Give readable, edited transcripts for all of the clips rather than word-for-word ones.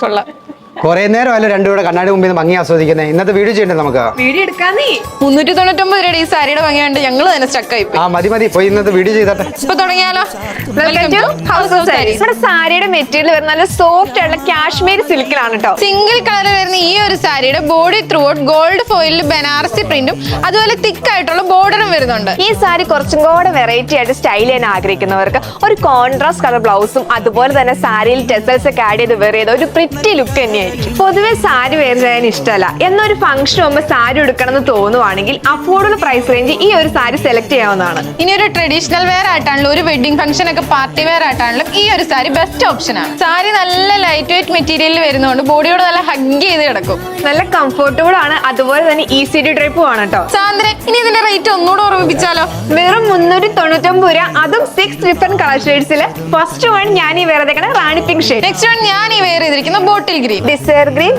കൊള്ളാം. കുറെ നേരം അല്ല രണ്ടുകൂടെ കണ്ണാടി മുമ്പിൽ ഭംഗി ആസ്വദിക്കുന്നത്. ഇന്നത്തെ വീഡിയോ ചെയ്യണ്ടേ നമുക്ക്? വീഡിയോ എടുക്കാന്നേ. 399 രൂപയുടെ ഈ സാരിയുടെ ഭംഗിയുണ്ട്. ഞങ്ങള് തന്നെ സ്റ്റക്കായി. മതി പോയി ഇന്നത്തെ വീഡിയോ ചെയ്തട്ടെ. ഇപ്പൊ തുടങ്ങിയാലോ? House of saris. നമ്മുടെ സാരിയുടെ മെറ്റീരിയൽ വരുന്ന നല്ല സോഫ്റ്റ് ആയിട്ടുള്ള കാശ്മീരി സിൽക്കിലാണ് കേട്ടോ. സിംഗിൾ കളർ വരുന്ന ഈ ഒരു സാരിയുടെ ബോഡി ത്രൂ ഔട്ട് ഗോൾഡ് ഫോയിലിൽ ബനാറസി പ്രിന്റും അതുപോലെ തിക്ക് ആയിട്ടുള്ള ബോർഡറും വരുന്നുണ്ട്. ഈ സാരി കുറച്ചും കൂടെ വെറൈറ്റി ആയിട്ട് സ്റ്റൈൽ ചെയ്യാൻ ആഗ്രഹിക്കുന്നവർക്ക് ഒരു കോൺട്രാസ്റ്റ് കളർ ബ്ലൗസും അതുപോലെ തന്നെ സാരിയിൽ ടെസൽസ് ഒക്കെ ആഡ് ചെയ്ത് വെയർ ചെയ്ത ഒരു പ്രിറ്റി ലുക്ക് തന്നെയായിരിക്കും. പൊതുവെ സാരി വെയർ ചെയ്യാൻ ഇഷ്ടമല്ല, എന്നൊരു ഫംഗ്ഷൻ ആകുമ്പോൾ സാരി എടുക്കണം എന്ന് തോന്നുവാണെങ്കിൽ അഫോർഡബിൾ പ്രൈസ് റേഞ്ച് ഈ ഒരു സാരി സെലക്ട് ചെയ്യാവുന്നതാണ്. ഇനി ഒരു ട്രഡീഷണൽ വെയർ ആയിട്ടാണല്ലോ, ഒരു വെഡിങ് ഫംഗ്ഷൻ ഒക്കെ പാർട്ടി വെയർ ആയിട്ടാണല്ലോ ഈ ഒരു സാരി ബെസ്റ്റ് ഓപ്ഷൻ ആണ്. സാരി നല്ല ലൈറ്റ് വെയിറ്റ് മെറ്റീരിയലിൽ വരുന്നതുകൊണ്ട് ബോഡിയോട് നല്ല ഹഗ് ചെയ്ത് കിടക്കും. നല്ല കംഫർട്ടബിൾ ആണ്, അതുപോലെ തന്നെ ഈസി ടു ഡ്രൈപ്പും ആണ് കേട്ടോ. സാന്ദ്ര, ഇനി ഇതിന്റെ റേറ്റ് ഒന്നുകൂടെ ഓർമ്മിപ്പിച്ചാലോ? വെറും 399 രൂപ, അതും 6 ഡിഫറെന്റ് കളർ ഷെയ്ഡ്സിൽ. ഫസ്റ്റ് വൺ ഞാൻ ഈ വെയർ ചെയ്തേക്കണ rani pink shade. Next one ഞാൻ ഈ വെയർ ചെയ്തിരിക്കുന്ന bottle green, desire green,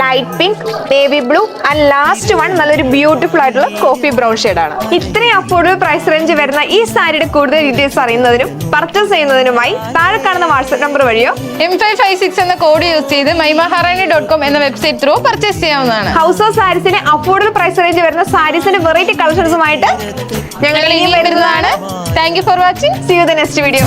light pink, navy blue and last one നല്ലൊരു ബ്യൂട്ടിഫുൾ ആയിട്ടുള്ള കോഫി ബ്രൗൺ ഷെയ്ഡ് ആണ്. ഇത്രയും അഫോർഡബിൾ പ്രൈസ് റേഞ്ച് വരുന്ന ഈ സാരിയുടെ കൂടുതൽ ഡീറ്റെയിൽസ് അറിയുന്നതിനും പർച്ചേസ് ചെയ്യുന്നതിനുമായി താഴെ കാണുന്ന വാട്സ്ആപ്പ് നമ്പർ വഴിയോ M556 എന്ന കോഡ് യൂസ് ചെയ്ത് mymaharani.com എന്ന വെബ്സൈറ്റ് ത്രൂ പർച്ചേസ് ചെയ്യാവുന്നതാണ്. ഹൗസ് ഓഫ് സാരീസിലെ അഫോർഡബിൾ പ്രൈസ് റേഞ്ച് വരുന്ന സാരീസിന്റെ വെറൈറ്റി കളക്ഷൻസുമായിട്ട് ഞങ്ങൾ ഇനി വരുന്നതാണ്. Thank you for watching. See you in the next video.